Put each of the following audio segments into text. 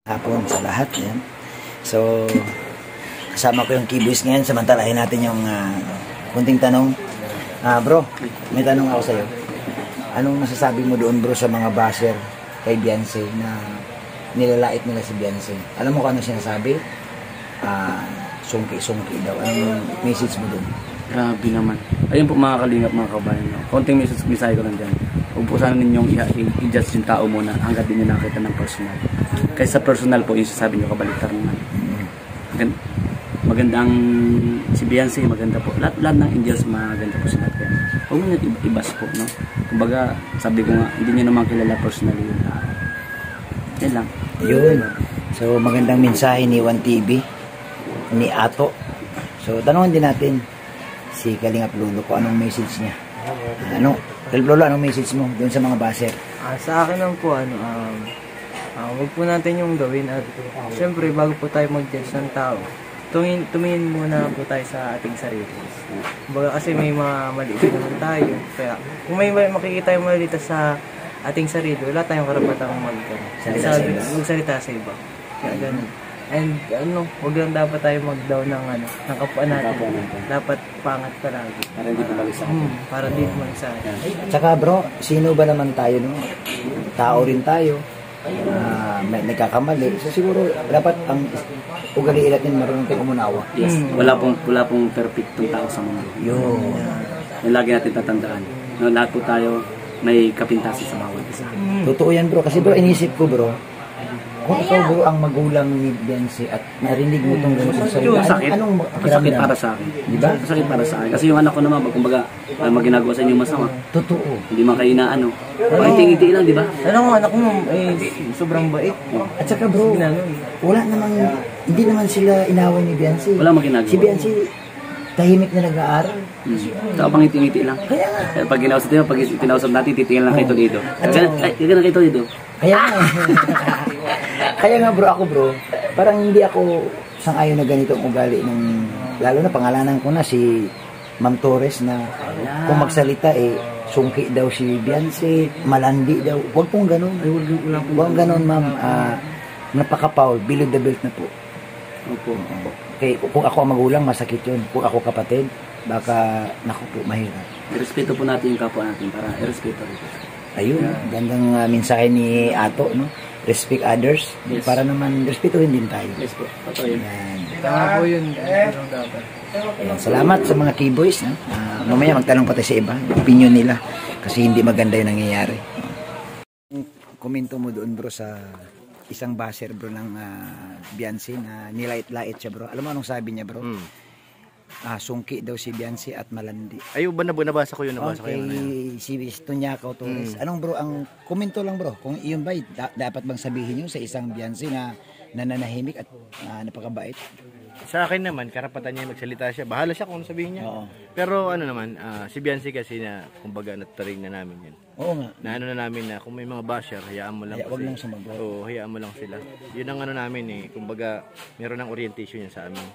Hapon sa lahat yan. So, kasama ko yung keyboys ngayon. Samantalahin natin yung kunting tanong. Bro, may tanong ako sa'yo. Anong masasabi mo doon bro sa mga basher kay Beyonce na nilalait nila si Beyonce? Alam mo kung ano sinasabi? Sungki-sungki daw. Anong message mo doon? Grabe naman. Ayun po mga kalingap, mga kabayan. Konting message ko lang dyan. Huwag po sana ninyong i-judge yung tao muna hanggat din nyo nakita ng personal. Kaysa personal po, yung sasabi nyo kabaliktad naman. Magandang si Beyonce, maganda po. Lahat ng angels maganda po sila. Kaya huwag mo nyo ibas po, no? Kumbaga, sabi ko nga, hindi nyo naman kilala personally yun. Yan lang. Yun. So, magandang mensahe ni One TV, ni Ato. So, tanongin din natin si Kalingap Lolo ko anong message niya. Lolo, anong message mo doon sa mga basher? Sa akin lang po, wag po natin yung gawin at syempre bago po tayo mag-judge ng tao, tumingin muna po tayo sa ating sarili. Kumbaga kasi may mga maliit naman tayo. Kaya kung may makikita yung maliit sa ating sarili, wala tayong karapatang magsalita sa iba. Kaya ganun. And wag lang dapat tayo mag-down ng kapwa natin. Dapat pangat palagi. Para hindi pumalik sa atin. Para hindi pumalik sa atin. Tsaka bro, sino ba naman tayo, no? Tao rin tayo. May nagkakamali. So siguro dapat ang ugaliin natin marunong tayong umunawa. Yes. Wala pong perfectong tao sa mundo. Yun. Yung lagi natin tatandaan. No, lahat po tayo may kapintasan sa bawat isa. Totoo yan bro. Kasi bro, inisip ko bro, kung ikaw bro ang magulang ni Beyonce at narinig mo itong gano'n sa salita, sakit. Masakit para sa akin. Diba? Masakit para sa akin. Kasi yung anak ko naman, kumbaga, maginagawa sa inyo masama. Totoo. Hindi man kayo inaano. Pahiting-hiti lang, di ba? Anak ko sobrang bait. At saka bro, wala namang, hindi naman sila inaway ni Beyonce. Wala maginagawa. Si Beyonce, tahimik na nag-aaral. Saka pangiting-ngiti lang. Kaya pag ginausap nyo, pag tinausap natin, titingin lang kayo dito. Ay, ganun kayo dito. Kaya nga bro, parang hindi ako sang-ayon na ganito ang ugali ng, lalo na pangalanan ko na si Ma'am Torres na kung magsalita sungki daw si Beyonce, malandi daw. Huwag pong ganun. Huwag ganun ma'am. Napaka-foul, below the belt na po. Opo. Okay, kung ako ang magulang, masakit yun. Kung ako kapatid, baka naku po, mahirap. Irespeto po natin yung kapwa natin para irespeto rin. Ayun, gandang mensahe ni Ato, no? Respect others, yes. Para naman respetuhin din tayo. Yes po, totoo yun. Tama po yun. Dapat. Ayan, salamat sa mga keyboys. No? Mamaya magtanong pati sa iba, opinion nila. Kasi hindi maganda yung nangyayari. Komento mo doon bro sa isang basher bro ng Beyonce na nilait-lait siya bro. Alam mo anong sabi niya bro? Sungki daw si Beyonce at malandi. Ayun ba nabasa ko yun? Si Tunyakaw Torres. Anong bro, ang komento lang bro, kung iyon ba dapat bang sabihin yun sa isang Beyonce na nananahimik at napakabait? Sa akin naman, karapatan niya magsalita siya. Bahala siya kung sabihin niya. Oo. Pero si Beyonce kasi na, kumbaga, nataring na namin yan. Oo nga. Na namin na kung may mga basher, hayaan mo lang. Huwag lang sumagot. Oo, hayaan mo lang sila. Yun ang namin kumbaga, meron ng orientation yan sa amin.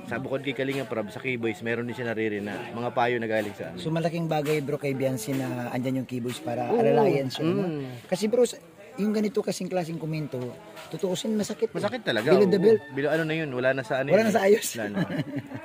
Sa bukod kay Kalingap Rab, sa Keyboys, meron din siya naririnig na mga payo na galing sa amin. So malaking bagay bro kay Beyonce na andyan yung Keyboys para alalayan siya. No? Kasi bro, yung ganito kasing klaseng komento, tutuusin masakit. Masakit talaga. Below the belt. Na yun, wala na sa Wala na sa ayos.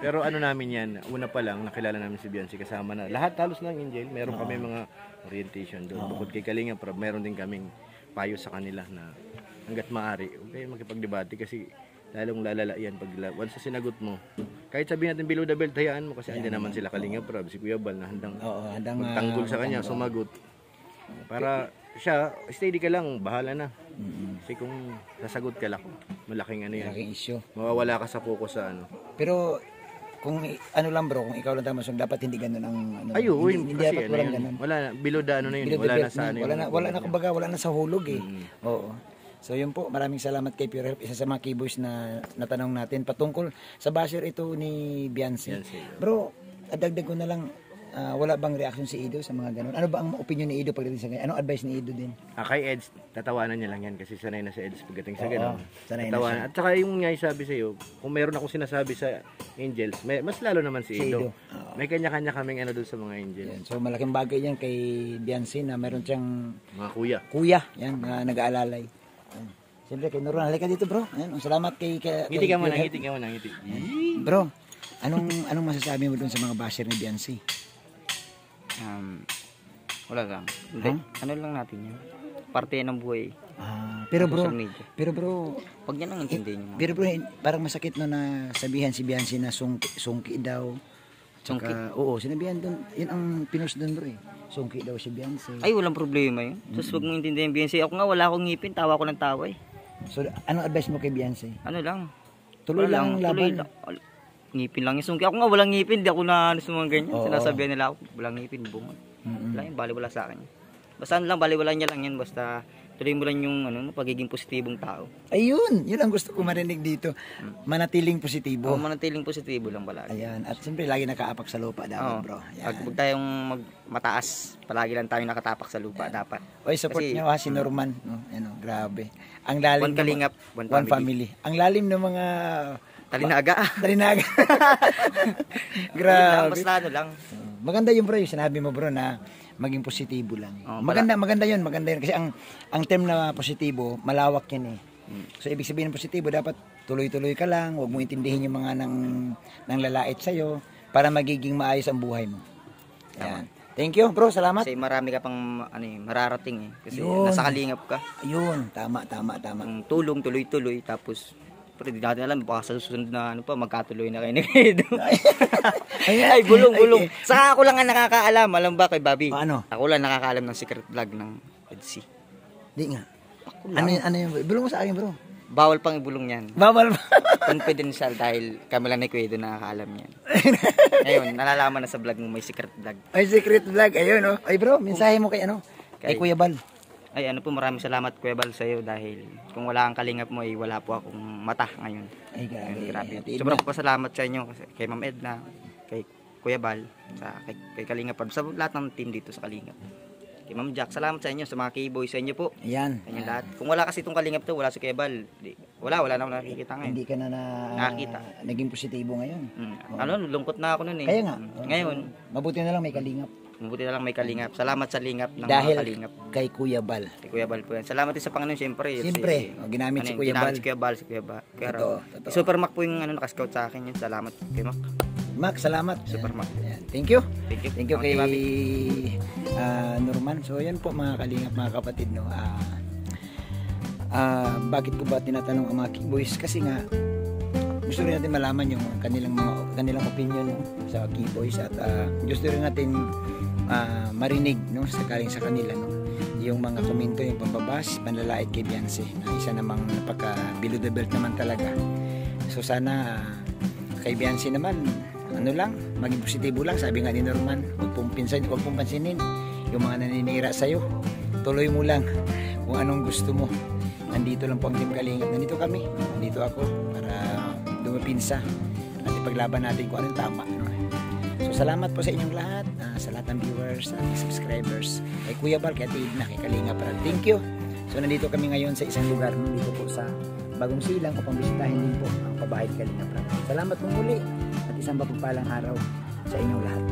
Pero namin yan, una pa lang, nakilala namin si Beyonce kasama na. Lahat halos ng Angel, meron kami mga orientation doon. Bukod kay Kalingap Rab, meron din kaming payo sa kanila na hanggat maaari, okay, magkipagdebate kasi lalong lalala yan pag once sa sinagot mo. Kahit sabihin natin below the belt, hayaan mo kasi andyan naman sila Kalingap Rab, si Kuya Bal na handang magtanggol sa kanya, sumagot. Para siya, steady ka lang, bahala na. Kasi kung sasagot ka lang, malaking malaking issue. Mawawala ka sa focus sa Pero kung lang bro, kung ikaw lang tama, dapat hindi ganun ang hindi dapat walang ganun. Wala na, below the na yun, wala na sa wala na kumbaga, wala na sa hulog Oo. So yun po, maraming salamat kay Pure Health, isa sa mga keyboys na natanong natin patungkol sa basher ito ni Beyonce. Bro, adagdag ko na lang, wala bang reaction si Ido sa mga ganun? Ano ba ang opinion ni Ido pagdating sa ganun? Anong advice ni Ido din? Kay Eds, tatawanan niya lang yan kasi sanay na si Eds pagdating sa ganun. Sanay na siya. At saka yung nga sabi sa iyo, kung meron akong sinasabi sa Angels, mas lalo naman si Ido. May kanya-kanya kaming doon sa mga Angels. Yan. So malaking bagay yan kay Beyonce na meron siyang mga kuya. Kuya, yan, na nag-aalalay. Siyempre kay Norman, halika dito bro. Ayan, salamat Ngiti ka muna, ngiti ka muna, ngiti. Bro, anong masasabi mo dun sa mga basher ni Beyonce? Wala lang. Hindi. Ano lang natin yun. Parte ng buhay. Pero bro, Social media. Pag yan ang intindihin nyo. pero bro, parang masakit no na sabihan si Beyonce na sungki daw. Tsaka, oo, sinabihan doon, yun ang pinost doon bro eh. Sungki daw si Beyonce. Ay, walang problema yun. Tapos wag mong intindihin Beyonce. Ako nga, wala akong ngipin. Tawa ko ng tawa eh. So, anong advice mo kay Beyonce? Ano lang. Tuloy Wala lang laban. tuloy lang. Ngipin lang yung sungki. Ako nga, walang ngipin. Di ako na sa mga ganyan. Oo. Sinasabihan nila ako, walang ngipin. Bunga. Wala yun, baliwala sa akin. Basta ano lang, baliwala niya lang yan. Basta tuloy mo lang yung pagiging positibong tao. Ayun, yun ang gusto ko marinig dito. Manatiling positibo. Manatiling positibo lang palagi. Ayan, at siyempre lagi nakaapak sa lupa dapat Oo. bro. Pag Ayan. huwag tayong mataas, palagi lang tayong nakatapak sa lupa dapat. Oy, support Kasi- niyo ha si Norman. No? Ano, grabe. Ang lalim One kalingap, one family. Ang lalim ng mga Talinaga. talinaga. Grabe. grabe. Basta ano lang. Maganda yung bro, yung sinabi mo bro na maging positibo lang. Oo, maganda yun kasi ang term na positibo, malawak yan eh. So ibig sabihin ng positibo, dapat tuloy-tuloy ka lang, huwag mo intindihin yung mga nang lalait sa'yo para magiging maayos ang buhay mo. Ayan. Thank you bro, salamat. Kasi marami ka pang mararating eh. Kasi Yun. nasa kalingap ka. Ayun, tama. Ang tulong, tuloy-tuloy. Tapos, pero di natin alam, baka sa susunod na magkatuloy na kayo ni Edo. Ay, bulong. Saka ako lang ang nakakaalam. Alam ba kay Bobby? Ano? Ako lang nakakaalam ng secret vlog ng EDC. Di nga. Ano yun? Bulong mo sa akin bro. Bawal pang ibulong yan. Bawal ba? Confidential dahil kami lang ni Kuya Edo nakakaalam yan. Ngayon, nalalaman na sa vlog mo may secret vlog. Ay, secret vlog. Ayun, oh. Ay bro, mensahe mo kay kay Kuya Bal. Ay, maraming salamat Kuya Bal sa iyo dahil kung wala ang kalingap mo ay wala po akong mata ngayon. Ay, grabe. Ayun, grabe. Ate Edna. Sobrang pasalamat sa inyo kasi kay Ma'am Edna, kay Kuya Bal, kay Kalingap, sa lahat ng team dito sa Kalingap. Kay Ma'am Jack, salamat sa inyo, sa mga K-boy, sa inyo po. Ayan. Sa inyo lahat. Kung wala kasi itong Kalingap to, wala si Kuya Bal. Wala na akong nakikita ngayon. Hindi ka na Nakakita. naging positibo ngayon. Lungkot na ako nun eh. Kaya nga. Ngayon, Mabuti na lang may kalingap. mabuti na lang may Kalingap. Salamat sa lingap ng Dahil mga Kalingap. kay Kuya Bal. Kay Kuya Bal po yan. Salamat din sa Panginoon siyempre. Siyempre, ginamit si Kuya Bal. Si Kuya Bal, si Kuya Bal. Totoo. Si Super Mac po yung nakascout sa akin yun. Salamat kay Mac. Mac, salamat. Super Mac. Ayan. Thank you. Thank you. Thank you kay Okay, Norman. So, yan po mga kalingap, mga kapatid. No? Bakit ko ba tinatanong ang mga K-boys? Kasi nga, gusto rin natin malaman yung kanilang opinion sa K-boys at gusto rin natin marinig no sakaling sa kanila no yung mga komento, yung pambabas, panlalait kay Beyonce na isa namang napaka below the belt naman talaga. So sana kay Beyonce naman lang, maging positibo lang, sabi nga ni Norman, huwag pong pansinin yung mga naninira sa'yo, tuloy mo lang kung anong gusto mo. Nandito lang po ang Team Kalingap, nandito kami, nandito ako para dumapinsa at ipaglaban natin kung anong tama. So salamat po sa inyong lahat, sa lahat ng viewers at subscribers, kay Kuya Bal, kay Ate Edna, kay Kalingap. Thank you. So nandito kami ngayon sa isang lugar, nandito po sa Bagong Silang upang bisitahin din po ang pabahay ni Kalingap. Salamat po muli at isang mapagpalang araw sa inyong lahat.